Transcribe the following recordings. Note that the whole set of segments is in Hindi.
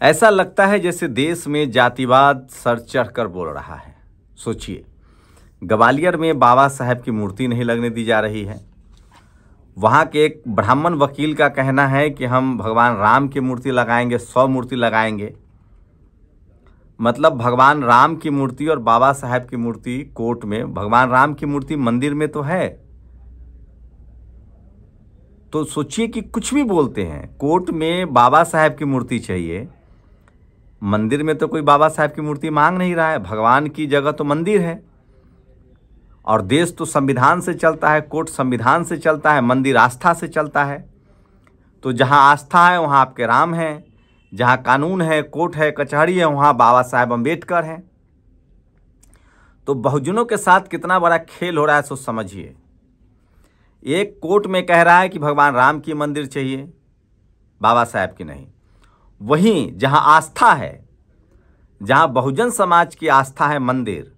ऐसा लगता है जैसे देश में जातिवाद सर चढ़कर बोल रहा है। सोचिए, ग्वालियर में बाबा साहेब की मूर्ति नहीं लगने दी जा रही है। वहाँ के एक ब्राह्मण वकील का कहना है कि हम भगवान राम की मूर्ति लगाएंगे, 100 मूर्ति लगाएंगे। मतलब भगवान राम की मूर्ति और बाबा साहेब की मूर्ति कोर्ट में, भगवान राम की मूर्ति मंदिर में तो है। तो सोचिए कि कुछ भी बोलते हैं, कोर्ट में बाबा साहेब की मूर्ति चाहिए, मंदिर में तो कोई बाबा साहेब की मूर्ति मांग नहीं रहा है। भगवान की जगह तो मंदिर है और देश तो संविधान से चलता है, कोर्ट संविधान से चलता है, मंदिर आस्था से चलता है। तो जहां आस्था है वहां आपके राम हैं, जहां कानून है, कोर्ट है, कचहरी है, वहां बाबा साहेब अम्बेडकर हैं। तो बहुजनों के साथ कितना बड़ा खेल हो रहा है, सो समझिए। एक कोर्ट में कह रहा है कि भगवान राम की मंदिर चाहिए, बाबा साहेब की नहीं। वहीं जहां आस्था है, जहां बहुजन समाज की आस्था है मंदिर,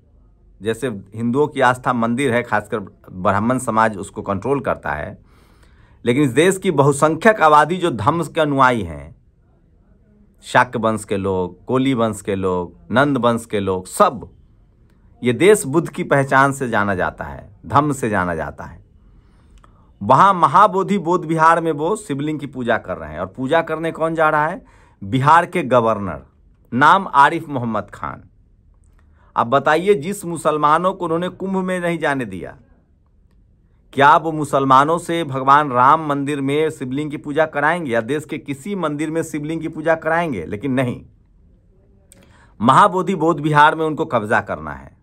जैसे हिंदुओं की आस्था मंदिर है, खासकर ब्राह्मण समाज उसको कंट्रोल करता है, लेकिन इस देश की बहुसंख्यक आबादी जो धम्म के अनुयायी हैं, शाक्य वंश के लोग, कोली वंश के लोग, नंद वंश के लोग, सब ये देश बुद्ध की पहचान से जाना जाता है, धम्म से जाना जाता है। वहाँ महाबोधि बोध विहार में वो शिवलिंग की पूजा कर रहे हैं। और पूजा करने कौन जा रहा है? बिहार के गवर्नर, नाम आरिफ मोहम्मद खान। अब बताइए, जिस मुसलमानों को उन्होंने कुंभ में नहीं जाने दिया, क्या वो मुसलमानों से भगवान राम मंदिर में शिवलिंग की पूजा कराएंगे या देश के किसी मंदिर में शिवलिंग की पूजा कराएंगे? लेकिन नहीं, महाबोधि बोध विहार में उनको कब्जा करना है।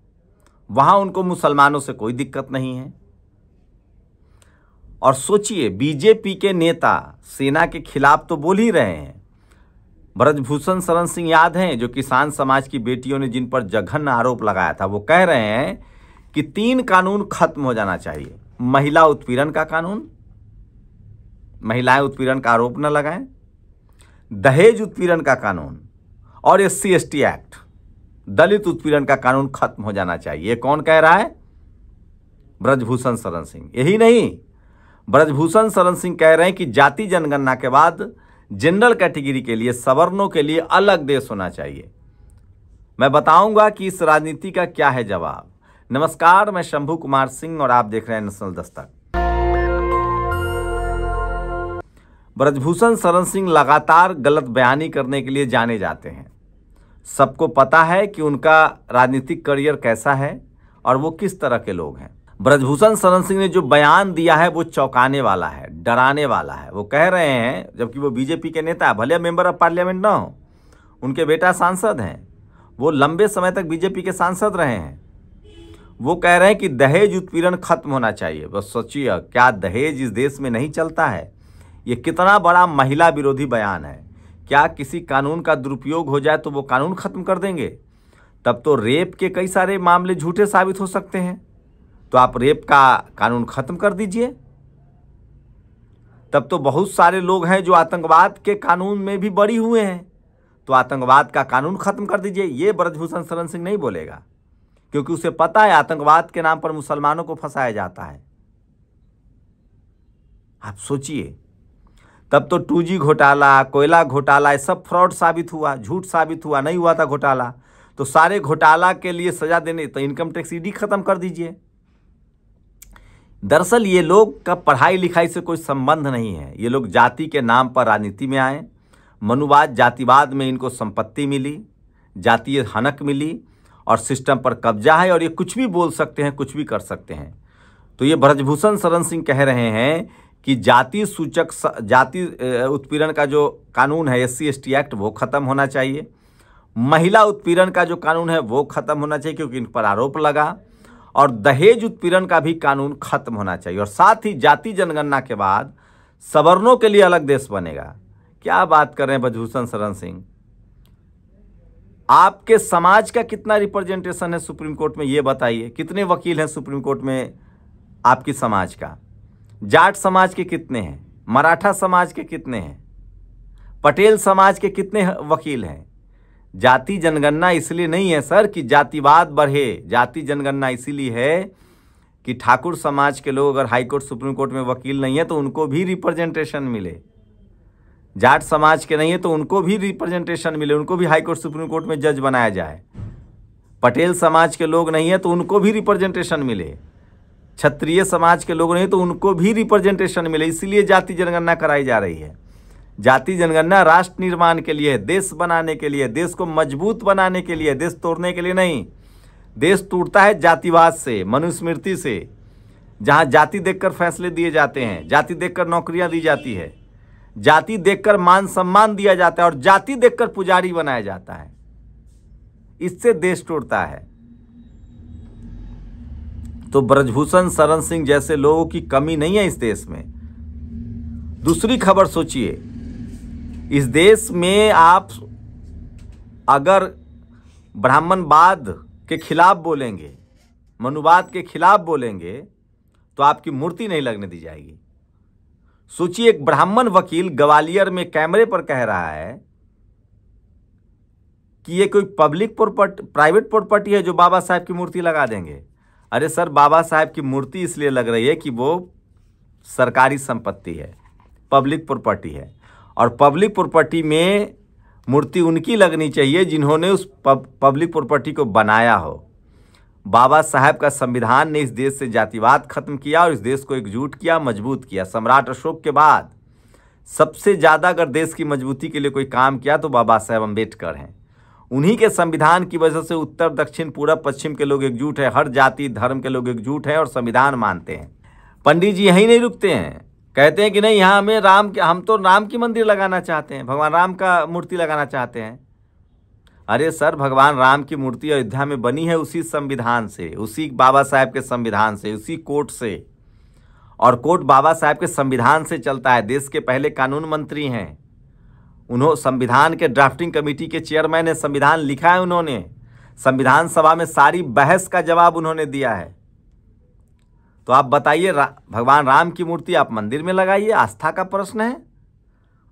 वहां उनको मुसलमानों से कोई दिक्कत नहीं है। और सोचिए, बीजेपी के नेता सेना के खिलाफ तो बोल ही रहे हैं। ब्रजभूषण शरण सिंह याद हैं, जो किसान समाज की बेटियों ने जिन पर जघन्य आरोप लगाया था, वो कह रहे हैं कि 3 कानून खत्म हो जाना चाहिए। महिला उत्पीड़न का कानून, महिलाएं उत्पीड़न का आरोप न लगाएं, दहेज उत्पीड़न का कानून और SC/ST एक्ट, दलित उत्पीड़न का कानून खत्म हो जाना चाहिए। ये कौन कह रहा है? ब्रजभूषण शरण सिंह। यही नहीं, ब्रजभूषण शरण सिंह कह रहे हैं कि जाति जनगणना के बाद जनरल कैटेगरी के लिए, सवर्णों के लिए अलग देश होना चाहिए। मैं बताऊंगा कि इस राजनीति का क्या है जवाब। नमस्कार, मैं शंभू कुमार सिंह और आप देख रहे हैं नेशनल दस्तक। ब्रजभूषण शरण सिंह लगातार गलत बयानी करने के लिए जाने जाते हैं। सबको पता है कि उनका राजनीतिक करियर कैसा है और वो किस तरह के लोग हैं। ब्रजभूषण शरण सिंह ने जो बयान दिया है वो चौंकाने वाला है, डराने वाला है। वो कह रहे हैं, जबकि वो बीजेपी के नेता, भले मेंबर ऑफ पार्लियामेंट ना हो, उनके बेटा सांसद हैं, वो लंबे समय तक बीजेपी के सांसद रहे हैं। वो कह रहे हैं कि दहेज उत्पीड़न खत्म होना चाहिए। बस सोचिए, क्या दहेज इस देश में नहीं चलता है? ये कितना बड़ा महिला विरोधी बयान है। क्या किसी कानून का दुरुपयोग हो जाए तो वो कानून खत्म कर देंगे? तब तो रेप के कई सारे मामले झूठे साबित हो सकते हैं। तो आप रेप का कानून खत्म कर दीजिए। तब तो बहुत सारे लोग हैं जो आतंकवाद के कानून में भी बरी हुए हैं, तो आतंकवाद का कानून खत्म कर दीजिए। ये ब्रजभूषण शरण सिंह नहीं बोलेगा, क्योंकि उसे पता है आतंकवाद के नाम पर मुसलमानों को फंसाया जाता है। आप सोचिए, तब तो 2G घोटाला, कोयला घोटाला, ये सब फ्रॉड साबित हुआ, झूठ साबित हुआ, नहीं हुआ था घोटाला। तो सारे घोटाला के लिए सजा देने, तो इनकम टैक्स ED खत्म कर दीजिए। दरअसल ये लोग का पढ़ाई लिखाई से कोई संबंध नहीं है। ये लोग जाति के नाम पर राजनीति में आए। मनुवाद, जातिवाद में इनको संपत्ति मिली, जातीय हनक मिली और सिस्टम पर कब्जा है, और ये कुछ भी बोल सकते हैं, कुछ भी कर सकते हैं। तो ये ब्रजभूषण शरण सिंह कह रहे हैं कि जाति सूचक, जाति उत्पीड़न का जो कानून है, SC/ST एक्ट, वो खत्म होना चाहिए। महिला उत्पीड़न का जो कानून है वो खत्म होना चाहिए, क्योंकि इन पर आरोप लगा। और दहेज उत्पीड़न का भी कानून खत्म होना चाहिए। और साथ ही जाति जनगणना के बाद सवर्णों के लिए अलग देश बनेगा। क्या बात कर रहे हैं ब्रजभूषण शरण सिंह? आपके समाज का कितना रिप्रेजेंटेशन है सुप्रीम कोर्ट में, ये बताइए। कितने वकील हैं सुप्रीम कोर्ट में आपकी समाज का? जाट समाज के कितने हैं? मराठा समाज के कितने हैं? पटेल समाज के कितने वकील हैं? जाति जनगणना इसलिए नहीं है सर कि जातिवाद बढ़े। जाति जनगणना इसीलिए है कि ठाकुर समाज के लोग अगर हाईकोर्ट, सुप्रीम कोर्ट में वकील नहीं है तो उनको भी रिप्रेजेंटेशन मिले। जाट समाज के नहीं है तो उनको भी रिप्रेजेंटेशन मिले, उनको भी हाई कोर्ट सुप्रीम कोर्ट में जज बनाया जाए। पटेल समाज के लोग नहीं है तो उनको भी रिप्रेजेंटेशन मिले, क्षत्रिय समाज के लोग नहीं तो उनको भी रिप्रेजेंटेशन मिले। इसीलिए जाति जनगणना कराई जा रही है। जाति जनगणना राष्ट्र निर्माण के लिए, देश बनाने के लिए, देश को मजबूत बनाने के लिए, देश तोड़ने के लिए नहीं। देश टूटता है जातिवाद से, मनुस्मृति से, जहाँ जाति देखकर फैसले दिए जाते हैं, जाति देखकर नौकरियां दी जाती है, जाति देखकर मान सम्मान दिया जाता है और जाति देखकर पुजारी बनाया जाता है। इससे देश टूटता है। तो ब्रजभूषण शरण सिंह जैसे लोगों की कमी नहीं है इस देश में। दूसरी खबर सोचिए, इस देश में आप अगर ब्राह्मणवाद के खिलाफ बोलेंगे, मनुवाद के खिलाफ बोलेंगे तो आपकी मूर्ति नहीं लगने दी जाएगी। सोचिए, एक ब्राह्मण वकील ग्वालियर में कैमरे पर कह रहा है कि ये कोई पब्लिक प्रॉपर्टी, प्राइवेट प्रॉपर्टी है जो बाबा साहब की मूर्ति लगा देंगे। अरे सर, बाबा साहब की मूर्ति इसलिए लग रही है कि वो सरकारी संपत्ति है, पब्लिक प्रॉपर्टी है, और पब्लिक प्रॉपर्टी में मूर्ति उनकी लगनी चाहिए जिन्होंने उस पब्लिक प्रॉपर्टी को बनाया हो। बाबा साहब का संविधान ने इस देश से जातिवाद खत्म किया और इस देश को एकजुट किया, मजबूत किया। सम्राट अशोक के बाद सबसे ज़्यादा अगर देश की मजबूती के लिए कोई काम किया तो बाबा साहब अम्बेडकर हैं। उन्हीं के संविधान की वजह से उत्तर, दक्षिण, पूरब, पश्चिम के लोग एकजुट हैं, हर जाति धर्म के लोग एकजुट हैं और संविधान मानते हैं। पंडित जी यहीं नहीं रुकते हैं, कहते हैं कि नहीं, यहाँ हमें हम तो राम की मंदिर लगाना चाहते हैं, भगवान राम का मूर्ति लगाना चाहते हैं। अरे सर, भगवान राम की मूर्ति अयोध्या में बनी है उसी संविधान से, उसी बाबा साहब के संविधान से, उसी कोर्ट से, और कोर्ट बाबा साहब के संविधान से चलता है। देश के पहले कानून मंत्री हैं, उन्होंने संविधान के ड्राफ्टिंग कमेटी के चेयरमैन है, संविधान लिखा है उन्होंने, संविधान सभा में सारी बहस का जवाब उन्होंने दिया है। तो आप बताइए, भगवान राम की मूर्ति आप मंदिर में लगाइए, आस्था का प्रश्न है।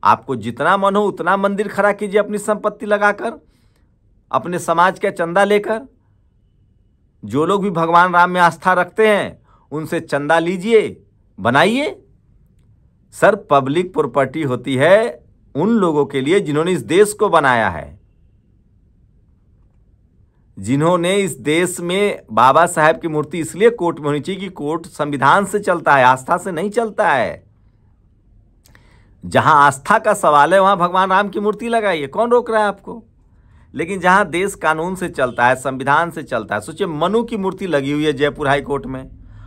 आपको जितना मन हो उतना मंदिर खड़ा कीजिए अपनी संपत्ति लगाकर, अपने समाज का चंदा लेकर। जो लोग भी भगवान राम में आस्था रखते हैं उनसे चंदा लीजिए, बनाइए। सर, पब्लिक प्रॉपर्टी होती है उन लोगों के लिए जिन्होंने इस देश को बनाया है, जिन्होंने इस देश में बाबा साहब की मूर्ति इसलिए कोर्ट में होनी चाहिए कि कोर्ट संविधान से चलता है, आस्था से नहीं चलता है। जहां आस्था का सवाल है वहां भगवान राम की मूर्ति लगाइए, कौन रोक रहा है आपको। लेकिन जहां देश कानून से चलता है, संविधान से चलता है, सोचिए मनु की मूर्ति लगी हुई है जयपुर हाई कोर्ट में।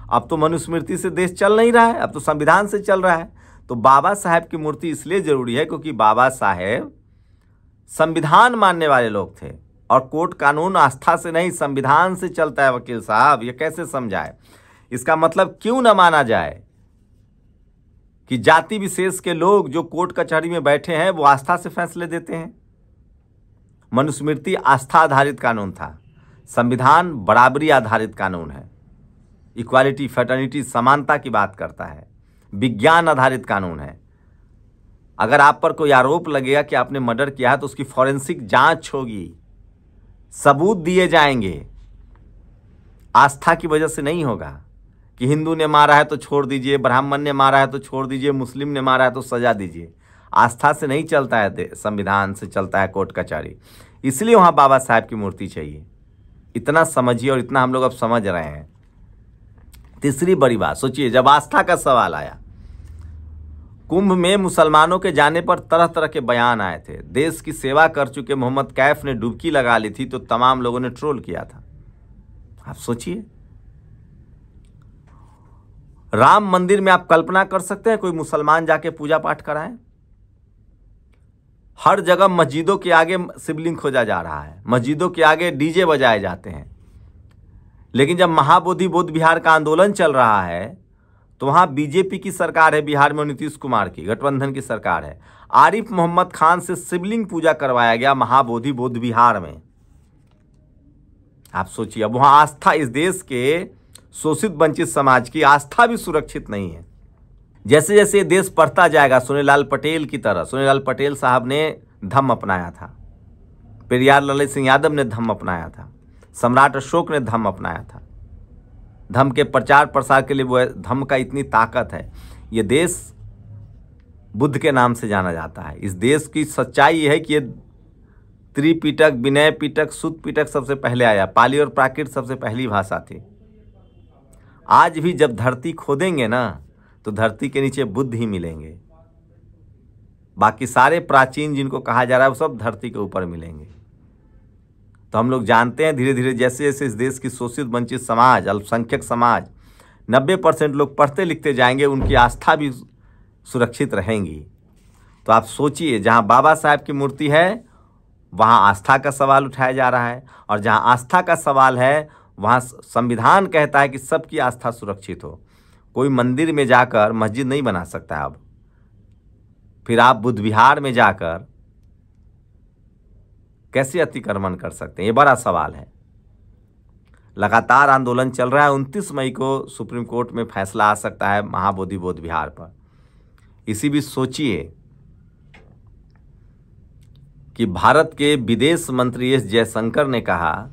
अब तो मनुस्मृति से देश चल नहीं रहा है, अब तो संविधान से चल रहा है। तो बाबा साहब की मूर्ति इसलिए जरूरी है क्योंकि बाबा साहब संविधान मानने वाले लोग थे, और कोर्ट कानून आस्था से नहीं संविधान से चलता है। वकील साहब, ये कैसे समझाए? इसका मतलब क्यों न माना जाए कि जाति विशेष के लोग जो कोर्ट कचहरी में बैठे हैं वो आस्था से फैसले देते हैं। मनुस्मृति आस्था आधारित कानून था, संविधान बराबरी आधारित कानून है, इक्वालिटी, फ्रेटर्निटी, समानता की बात करता है, विज्ञान आधारित कानून है। अगर आप पर कोई आरोप लगेगा कि आपने मर्डर किया है तो उसकी फॉरेंसिक जांच होगी, सबूत दिए जाएंगे। आस्था की वजह से नहीं होगा कि हिंदू ने मारा है तो छोड़ दीजिए, ब्राह्मण ने मारा है तो छोड़ दीजिए, मुस्लिम ने मारा है तो सजा दीजिए। आस्था से नहीं चलता है, संविधान से चलता है कोर्ट कचहरी। इसलिए वहाँ बाबा साहब की मूर्ति चाहिए। इतना समझिए, और इतना हम लोग अब समझ रहे हैं। तीसरी बड़ी बात सोचिए, जब आस्था का सवाल आया, कुंभ में मुसलमानों के जाने पर तरह तरह के बयान आए थे। देश की सेवा कर चुके मोहम्मद कैफ ने डुबकी लगा ली थी तो तमाम लोगों ने ट्रोल किया था। आप सोचिए, राम मंदिर में आप कल्पना कर सकते हैं कोई मुसलमान जाके पूजा पाठ कराएं? हर जगह मस्जिदों के आगे शिवलिंग खोजा जा रहा है, मस्जिदों के आगे डीजे बजाए जाते हैं। लेकिन जब महाबोधि बौद्ध विहार का आंदोलन चल रहा है तो वहाँ बीजेपी की सरकार है, बिहार में नीतीश कुमार की, गठबंधन की सरकार है। आरिफ मोहम्मद खान से शिवलिंग पूजा करवाया गया महाबोधि बौद्ध विहार में। आप सोचिए, अब वहाँ आस्था, इस देश के शोषित वंचित समाज की आस्था भी सुरक्षित नहीं है। जैसे जैसे ये देश बढ़ता जाएगा, सोनेलाल पटेल की तरह, सोनेलाल पटेल साहब ने धम्म अपनाया था, पेरियार ललित सिंह यादव ने धम्म अपनाया था, सम्राट अशोक ने धम्म अपनाया था। धम्म के प्रचार प्रसार के लिए वो धम्म का इतनी ताकत है। ये देश बुद्ध के नाम से जाना जाता है। इस देश की सच्चाई ये है कि ये त्रिपिटक, विनय पिटक, सुत्त पिटक सबसे पहले आया। पाली और प्राकृत सबसे पहली भाषा थी। आज भी जब धरती खोदेंगे ना तो धरती के नीचे बुद्ध ही मिलेंगे। बाकी सारे प्राचीन जिनको कहा जा रहा है वो सब धरती के ऊपर मिलेंगे। तो हम लोग जानते हैं धीरे धीरे जैसे जैसे इस देश की शोषित वंचित समाज, अल्पसंख्यक समाज 90% लोग पढ़ते लिखते जाएंगे, उनकी आस्था भी सुरक्षित रहेंगी। तो आप सोचिए, जहाँ बाबा साहब की मूर्ति है वहाँ आस्था का सवाल उठाया जा रहा है, और जहाँ आस्था का सवाल है वहाँ संविधान कहता है कि सबकी आस्था सुरक्षित हो। कोई मंदिर में जाकर मस्जिद नहीं बना सकता है। अब फिर आप बुद्ध विहार में जाकर कैसे अतिक्रमण कर सकते हैं, ये बड़ा सवाल है। लगातार आंदोलन चल रहा है। 29 मई को सुप्रीम कोर्ट में फैसला आ सकता है महाबोधि बौद्ध विहार पर। इसी भी सोचिए कि भारत के विदेश मंत्री एस जयशंकर ने कहा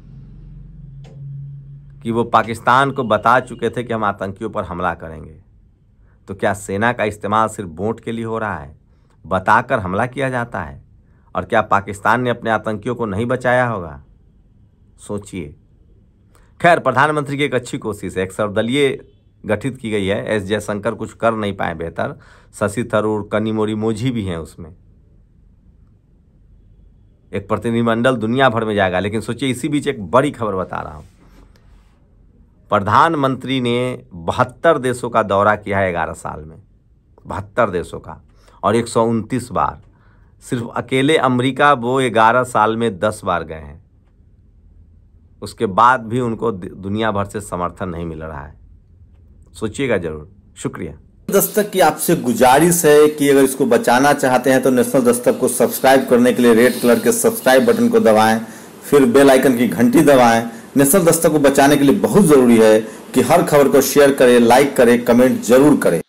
कि वो पाकिस्तान को बता चुके थे कि हम आतंकियों पर हमला करेंगे। तो क्या सेना का इस्तेमाल सिर्फ वोट के लिए हो रहा है? बताकर हमला किया जाता है। और क्या पाकिस्तान ने अपने आतंकियों को नहीं बचाया होगा? सोचिए। खैर, प्रधानमंत्री की एक अच्छी कोशिश है। एक सर्वदलीय गठित की गई है। एस जयशंकर कुछ कर नहीं पाए बेहतर। शशि थरूर, कनिमोरी मोझी भी हैं उसमें। एक प्रतिनिधिमंडल दुनिया भर में जाएगा। लेकिन सोचिए, इसी बीच एक बड़ी खबर बता रहा हूं। प्रधानमंत्री ने 72 देशों का दौरा किया है 11 साल में। 72 देशों का, और 129 बार। सिर्फ अकेले अमेरिका वो 11 साल में 10 बार गए हैं। उसके बाद भी उनको दुनिया भर से समर्थन नहीं मिल रहा है। सोचिएगा जरूर। शुक्रिया। दस्तक की आपसे गुजारिश है कि अगर इसको बचाना चाहते हैं तो नेशनल दस्तक को सब्सक्राइब करने के लिए रेड कलर के सब्सक्राइब बटन को दबाएं, फिर बेल आइकन की घंटी दबाएं। नेशनल दस्तक को बचाने के लिए बहुत जरूरी है कि हर खबर को शेयर करें, लाइक करें, कमेंट जरूर करें।